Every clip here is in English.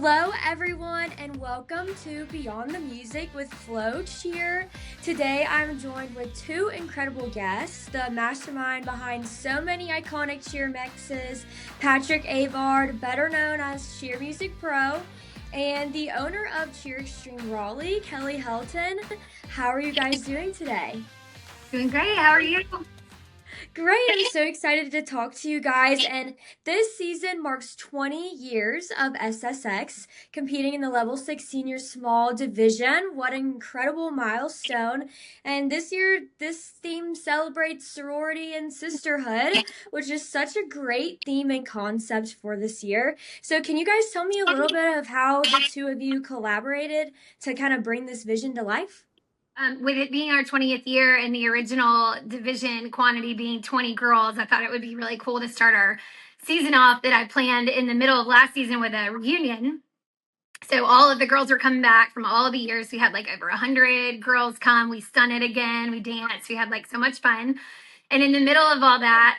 Hello, everyone, and welcome to Beyond the Music with FloCheer. Today, I'm joined with two incredible guests, the mastermind behind so many iconic cheer mixes, Patrick Avard, better known as Cheer Music Pro, and the owner of Cheer Extreme Raleigh, Kelly Helton. How are you guys doing today? Doing great. How are you? Great, I'm so excited to talk to you guys. And this season marks 20 years of SSX competing in the level 6 senior small division. What an incredible milestone. And this year, this theme celebrates sorority and sisterhood, which is such a great theme and concept for this year. So, can you guys tell me a little bit of how the two of you collaborated to kind of bring this vision to life? With it being our 20th year and the original division quantity being 20 girls, I thought it would be really cool to start our season off that I planned in the middle of last season with a reunion. So all of the girls were coming back from all of the years. We had like over 100 girls come. We spun it again. We danced. We had like so much fun. And in the middle of all that,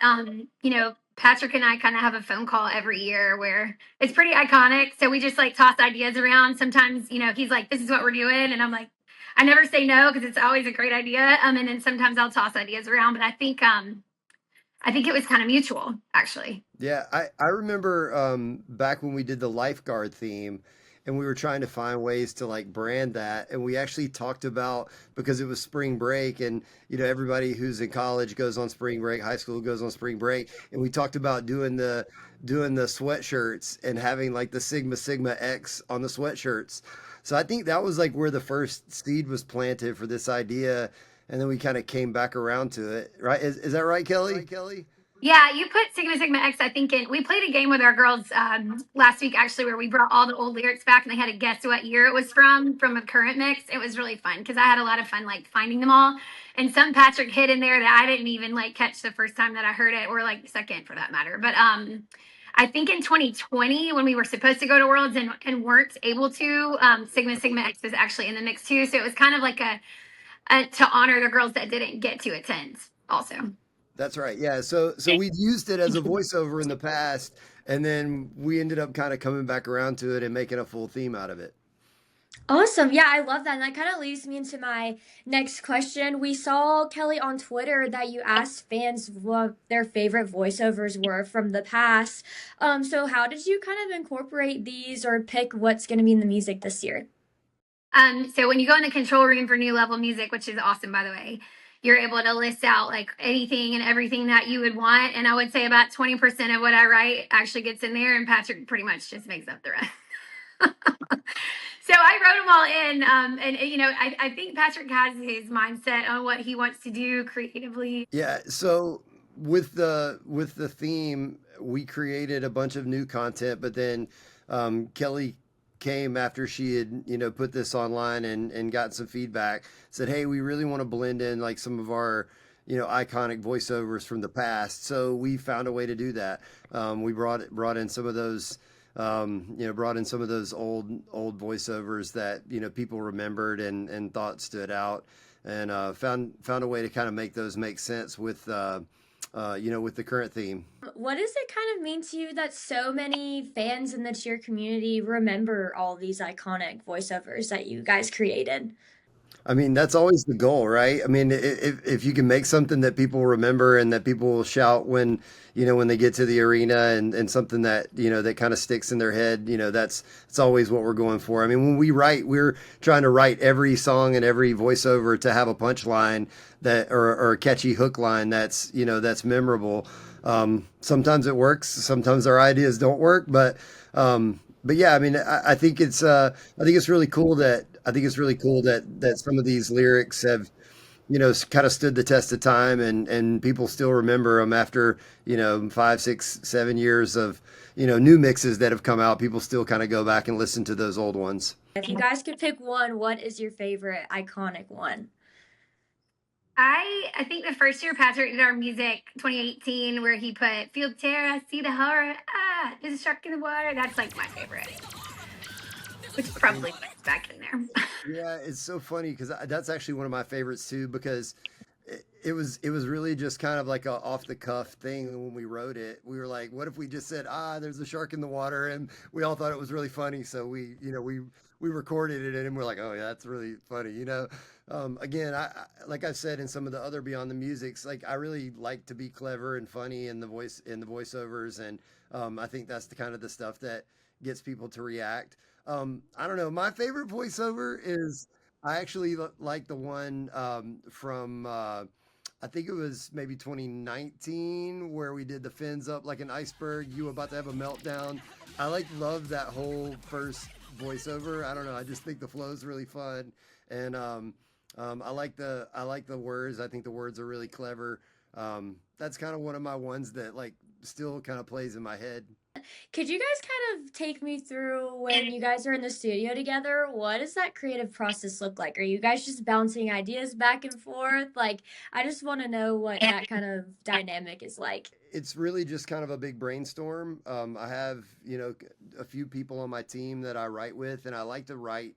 Patrick and I kind of have a phone call every year where it's pretty iconic. So we just like toss ideas around. Sometimes, he's like, this is what we're doing. And I'm like, I never say no because it's always a great idea. And then sometimes I'll toss ideas around. But I think it was kind of mutual, actually. Yeah, I remember back when we did the lifeguard theme and we were trying to find ways to like brand that. And we actually talked about because it was spring break and everybody who's in college goes on spring break, high school goes on spring break. And we talked about doing the sweatshirts and having like the Sigma Sigma X on the sweatshirts. So I think that was like where the first seed was planted for this idea. And then we kind of came back around to it, right? Is that right, Kelly? Yeah, you put Sigma Sigma X, I think, in. We played a game with our girls last week, actually, where we brought all the old lyrics back and they had to guess what year it was from a current mix. It was really fun because I had a lot of fun, like, finding them all. And some Patrick hit in there that I didn't even, like, catch the first time that I heard it, or, like, second for that matter. But I think in 2020, when we were supposed to go to Worlds and weren't able to, Sigma Sigma X was actually in the mix, too. So it was kind of like a to honor the girls that didn't get to attend also. That's right. Yeah. So we'd used it as a voiceover in the past, and then we ended up kind of coming back around to it and making a full theme out of it. Awesome. Yeah, I love that. And that kind of leads me into my next question. We saw, Kelly, on Twitter that you asked fans what their favorite voiceovers were from the past. So how did you kind of incorporate these or pick what's going to be in the music this year? So when you go in the control room for new level music, which is awesome, by the way, you're able to list out like anything and everything that you would want. And I would say about 20% of what I write actually gets in there, and Patrick pretty much just makes up the rest. So I wrote them all in. I think Patrick has his mindset on what he wants to do creatively. Yeah. So with the theme, we created a bunch of new content, but then Kelly came after she had put this online and got some feedback. Said, hey, we really want to blend in like some of our iconic voiceovers from the past. So we found a way to do that. We brought in some of those. Brought in some of those old voiceovers that people remembered and thought stood out, and found a way to kind of make those make sense with with the current theme. What does it kind of mean to you that so many fans in the cheer community remember all these iconic voiceovers that you guys created? I mean, that's always the goal, right? I mean, if you can make something that people remember and that people will shout when they get to the arena and something that, that kind of sticks in their head, that's always what we're going for. I mean, when we write, we're trying to write every song and every voiceover to have a punchline or a catchy hook line that's memorable. Sometimes it works, sometimes our ideas don't work, but yeah, I mean, I think it's really cool that some of these lyrics have, kind of stood the test of time and people still remember them after, 5, 6, 7 years of, new mixes that have come out. People still kind of go back and listen to those old ones. If you guys could pick one, what is your favorite iconic one? I think the first year Patrick did our music, 2018, where he put "Feel terror, I see the horror, there's a shark in the water." That's like my favorite, which probably puts back in there. Yeah, it's so funny because that's actually one of my favorites too. Because It was really just kind of like a off the cuff thing when we wrote it. We were like, what if we just said, there's a shark in the water, and we all thought it was really funny. So we recorded it, and we're like, oh yeah, that's really funny. Again, like I said in some of the other Beyond the Musics, like I really like to be clever and funny in the voiceovers, and I think that's the kind of the stuff that gets people to react. I don't know. My favorite voiceover is I actually like the one from I think it was maybe 2019 where we did the fins up like an iceberg. You about to have a meltdown. I love that whole first voiceover. I don't know. I just think the flow is really fun, and I like the words. I think the words are really clever. That's kind of one of my ones that like still kind of plays in my head. Could you guys kind of take me through when you guys are in the studio together? What does that creative process look like? Are you guys just bouncing ideas back and forth? Like, I just want to know what that kind of dynamic is like. It's really just kind of a big brainstorm. I have, a few people on my team that I write with, and I like to write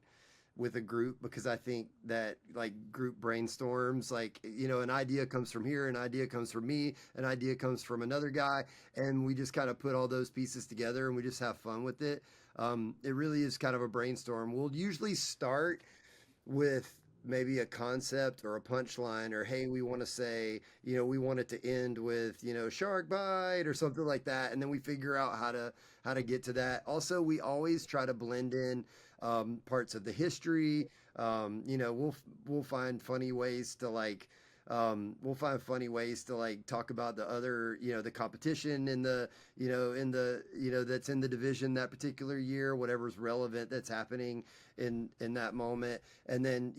with a group because I think that like group brainstorms, like, an idea comes from here, an idea comes from me, an idea comes from another guy, and we just kind of put all those pieces together and we just have fun with it. It really is kind of a brainstorm. We'll usually start with maybe a concept or a punchline, or hey, we want to say, we want it to end with, shark bite or something like that, and then we figure out how to get to that. Also, we always try to blend in parts of the history. We'll find funny ways to like talk about the other, the competition in that's in the division that particular year, whatever's relevant that's happening in that moment. And then,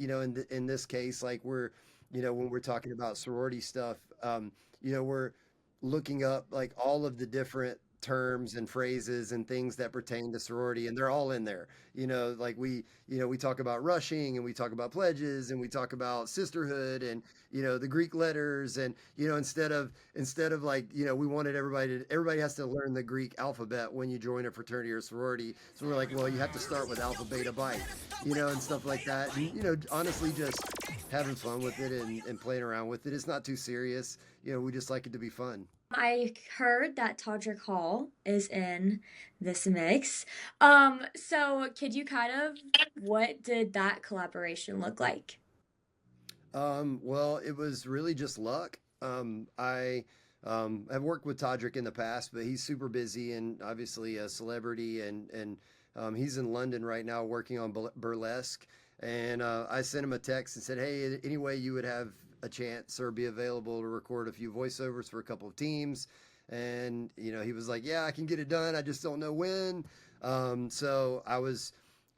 in this case, like when we're talking about sorority stuff, we're looking up like all of the different terms and phrases and things that pertain to sorority, and they're all in there. Like we talk about rushing, and we talk about pledges, and we talk about sisterhood, and the Greek letters, and instead of like, we wanted everybody has to learn the Greek alphabet when you join a fraternity or sorority. So we're like, well, you have to start with alpha beta bite, and stuff like that. And, honestly, just having fun with it, and playing around with it. It's not too serious. We just like it to be fun. I heard that Todrick Hall is in this mix. So could you kind of, what did that collaboration look like? Well, it was really just luck. I have worked with Todrick in the past, but he's super busy and obviously a celebrity, and he's in London right now working on burlesque. And I sent him a text and said, "Hey, any way you would have a chance or be available to record a few voiceovers for a couple of teams?" And he was like, "Yeah, I can get it done. I just don't know when." So I was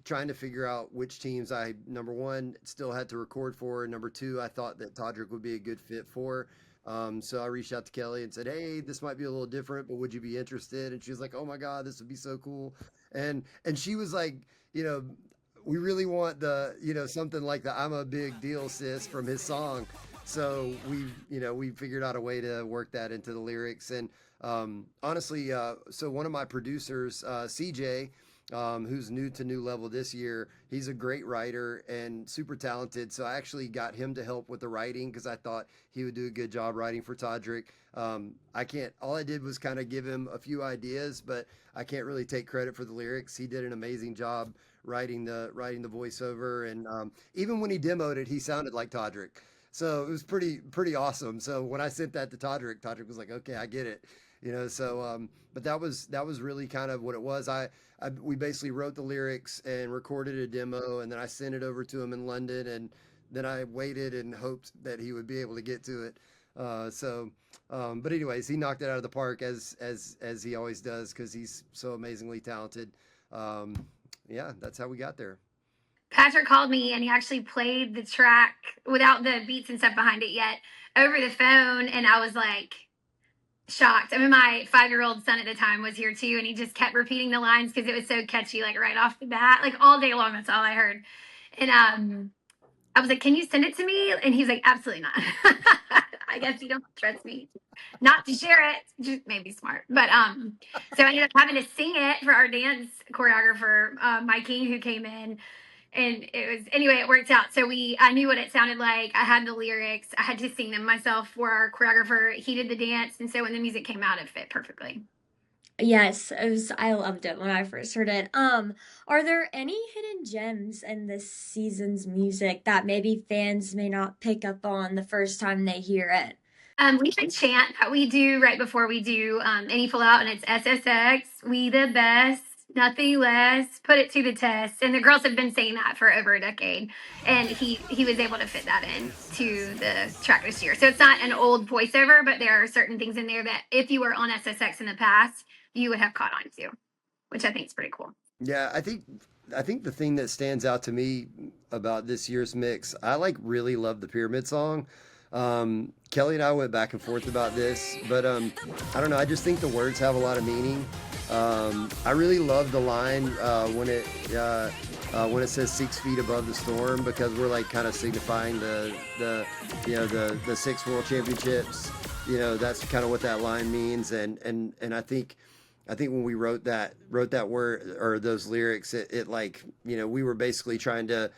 trying to figure out which teams I, number one, still had to record for, and number two, I thought that Todrick would be a good fit for. So I reached out to Kelly and said, "Hey, this might be a little different, but would you be interested?" And she was like, "Oh my God, this would be so cool." And she was like, you know, "We really want something like the 'I'm a big deal, sis' from his song." So we figured out a way to work that into the lyrics. And honestly, so one of my producers, CJ, who's new to New Level this year. He's a great writer and super talented. So I actually got him to help with the writing because I thought he would do a good job writing for Todrick. I can't, all I did was kind of give him a few ideas, but I can't really take credit for the lyrics. He did an amazing job writing the voiceover. And even when he demoed it, he sounded like Todrick. So it was pretty awesome. So when I sent that to Todrick was like, "Okay, I get it." But that was really kind of what it was. We basically wrote the lyrics and recorded a demo, and then I sent it over to him in London, and then I waited and hoped that he would be able to get to it. But anyways, he knocked it out of the park as he always does because he's so amazingly talented. Um, yeah, that's how we got there. Patrick called me and he actually played the track without the beats and stuff behind it yet over the phone. And I was like shocked. I mean, my 5-year-old son at the time was here too. And he just kept repeating the lines because it was so catchy, like right off the bat, like all day long. That's all I heard. And I was like, "Can you send it to me?" And he's like, "Absolutely not." I guess you don't trust me not to share it. Just maybe smart. But so I ended up having to sing it for our dance choreographer, Mike King, who came in. And it was, anyway, it worked out. So I knew what it sounded like. I had the lyrics. I had to sing them myself for our choreographer. He did the dance. And so when the music came out, it fit perfectly. Yes, I loved it when I first heard it. Are there any hidden gems in this season's music that maybe fans may not pick up on the first time they hear it? We have a chant that we do right before we do any full out, and it's SSX, we the best, nothing less, put it to the test. And the girls have been saying that for over a decade. And he was able to fit that in to the track this year. So it's not an old voiceover, but there are certain things in there that if you were on SSX in the past, you would have caught on to, which I think is pretty cool. Yeah, I think the thing that stands out to me about this year's mix, I like really love the pyramid song. Kelly and I went back and forth about this, but I don't know. I just think the words have a lot of meaning. I really love the line when it says 6 feet above the storm, because we're like kind of signifying the six world championships. That's kind of what that line means, and I think when we wrote that word or those lyrics, it like, we were basically trying to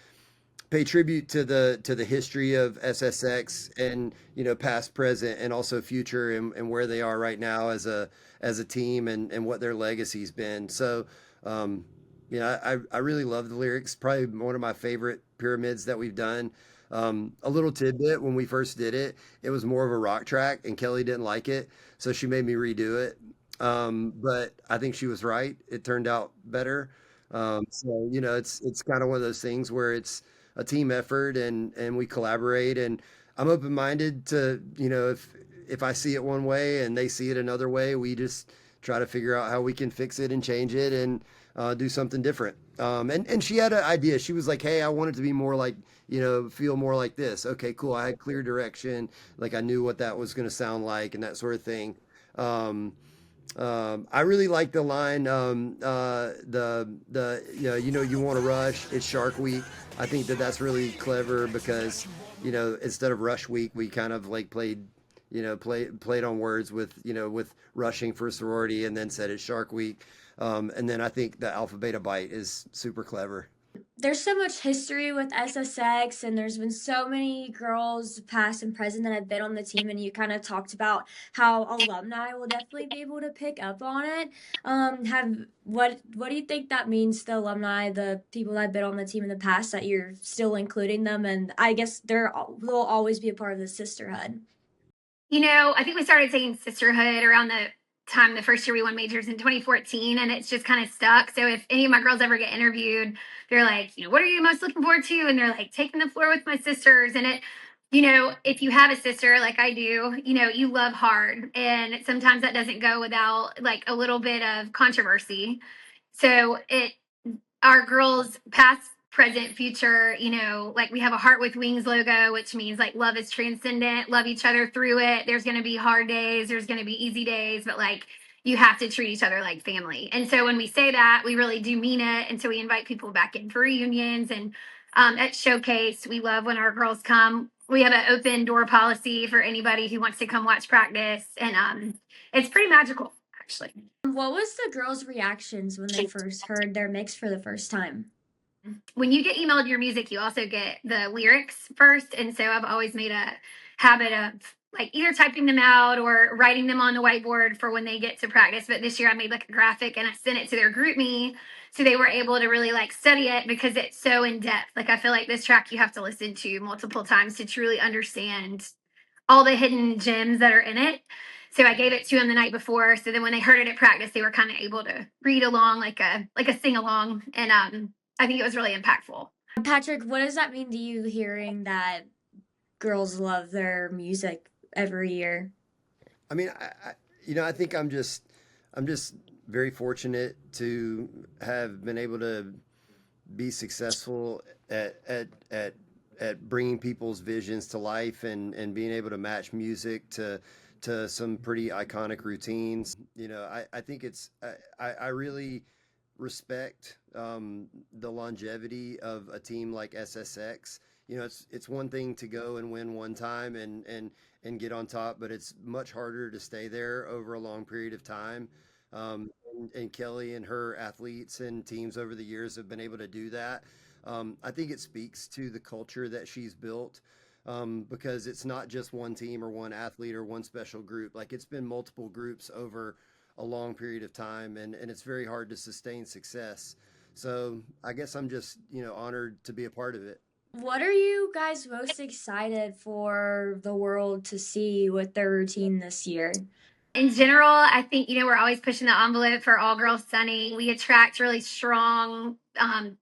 pay tribute to the history of SSX, and past, present, and also future, and where they are right now as a team, and what their legacy's been. So I really love the lyrics. Probably one of my favorite pyramids that we've done. A little tidbit: when we first did it, it was more of a rock track, and Kelly didn't like it, so she made me redo it. But I think she was right. It turned out better. So it's kind of one of those things where it's a team effort, and we collaborate. And I'm open minded to, if I see it one way and they see it another way, we just try to figure out how we can fix it and change it, and do something different. And she had an idea. She was like, "Hey, I want it to be more like, feel more like this." Okay, cool. I had clear direction. Like, I knew what that was going to sound like, and that sort of thing. Um, I really like the line, you want to rush. It's Shark Week. I think that's really clever, because instead of Rush Week, we kind of like played on words with rushing for sorority, and then said it's Shark Week. And then I think the Alpha Beta Bite is super clever. There's so much history with SSX, and there's been so many girls, past and present, that have been on the team. And you kind of talked about how alumni will definitely be able to pick up on it. Have what do you think that means to the alumni, the people that have been on the team in the past, that you're still including them? And I guess they'll always be a part of the sisterhood. I think we started saying Sisterhood around the time the first year we won majors in 2014, and it's just kind of stuck. So if any of my girls ever get interviewed, they're like, what are you most looking forward to? And they're like, taking the floor with my sisters. And if you have a sister like I do, you love hard. And sometimes that doesn't go without like a little bit of controversy. So our girls, past, present, future, like we have a Heart with Wings logo, which means like love is transcendent, love each other through it. There's going to be hard days, there's going to be easy days, but like you have to treat each other like family. And so when we say that, we really do mean it. And so we invite people back in for reunions, and at Showcase, we love when our girls come. We have an open door policy for anybody who wants to come watch practice. And it's pretty magical, actually. What was the girls' reactions when they first heard their mix for the first time? When you get emailed your music, you also get the lyrics first. And so I've always made a habit of like either typing them out or writing them on the whiteboard for when they get to practice. But this year I made like a graphic and I sent it to their group me, so they were able to really like study it, because it's so in depth. Like I feel like this track you have to listen to multiple times to truly understand all the hidden gems that are in it. So I gave it to them the night before. So then when they heard it at practice, they were kind of able to read along like a sing along. And I think it was really impactful. Patrick, what does that mean to you, hearing that girls love their music every year? I mean, I think I'm just very fortunate to have been able to be successful at bringing people's visions to life, and being able to match music to some pretty iconic routines. I think I really respect the longevity of a team like SSX. It's one thing to go and win one time, and get on top, but it's much harder to stay there over a long period of time. And Kelly and her athletes and teams over the years have been able to do that. I think it speaks to the culture that she's built, because it's not just one team or one athlete or one special group. Like it's been multiple groups over a long period of time, and it's very hard to sustain success. So I guess I'm just, honored to be a part of it. What are you guys most excited for the world to see with their routine this year? In general, I think, we're always pushing the envelope for all girls sunning. We attract really strong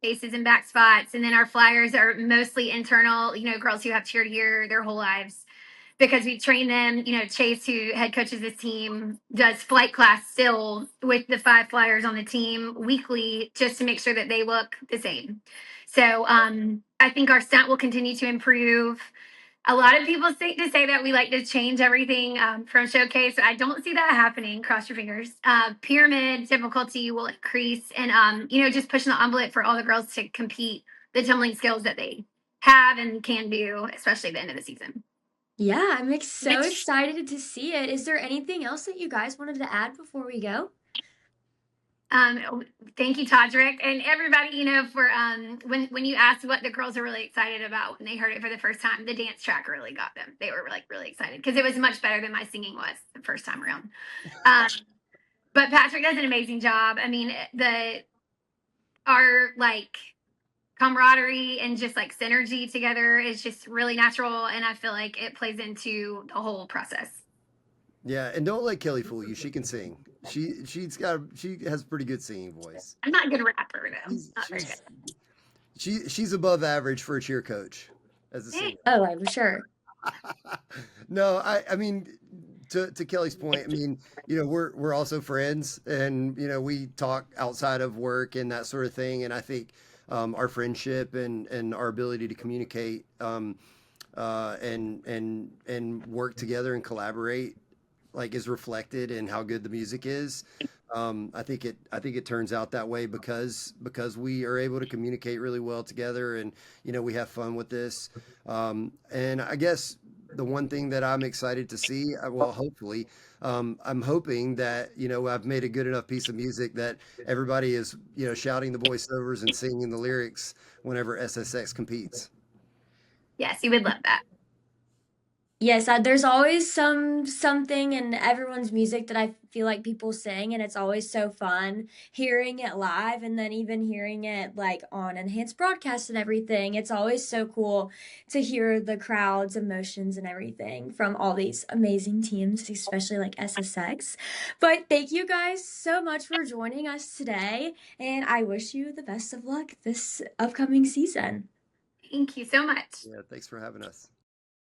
bases and back spots. And then our flyers are mostly internal, girls who have cheered here their whole lives because we train them. Chase, who head coaches this team, does flight class still with the 5 flyers on the team weekly just to make sure that they look the same. So I think our stunt will continue to improve. A lot of people say that we like to change everything from showcase. I don't see that happening. Cross your fingers. Pyramid difficulty will increase, and just pushing the envelope for all the girls to compete the tumbling skills that they have and can do, especially at the end of the season. Yeah, I'm so excited to see it. Is there anything else that you guys wanted to add before we go? Thank you, Todrick, and everybody. For when you asked what the girls are really excited about when they heard it for the first time, the dance track really got them. They were like really excited because it was much better than my singing was the first time around. But Patrick does an amazing job. I mean, our like camaraderie and just like synergy together is just really natural, and I feel like it plays into the whole process. Yeah, and don't let Kelly fool you. She can sing. She has a pretty good singing voice. I'm not a good rapper though. She's Not very she's she's above average for a cheer coach as a good. singer. Oh, I'm sure. No, I mean, to Kelly's point, I mean, we're also friends, and we talk outside of work and that sort of thing. And I think our friendship and our ability to communicate, and work together and collaborate, like, is reflected in how good the music is. I think it turns out that way because we are able to communicate really well together, and we have fun with this. And I guess the one thing that I'm excited to see, well, hopefully, I'm hoping that I've made a good enough piece of music that everybody is shouting the voiceovers and singing the lyrics whenever SSX competes. Yes, you would love that. Yes, there's always something in everyone's music that I feel like people sing, and it's always so fun hearing it live and then even hearing it like on enhanced broadcast and everything. It's always so cool to hear the crowd's emotions and everything from all these amazing teams, especially like SSX. But thank you guys so much for joining us today, and I wish you the best of luck this upcoming season. Thank you so much. Yeah, thanks for having us.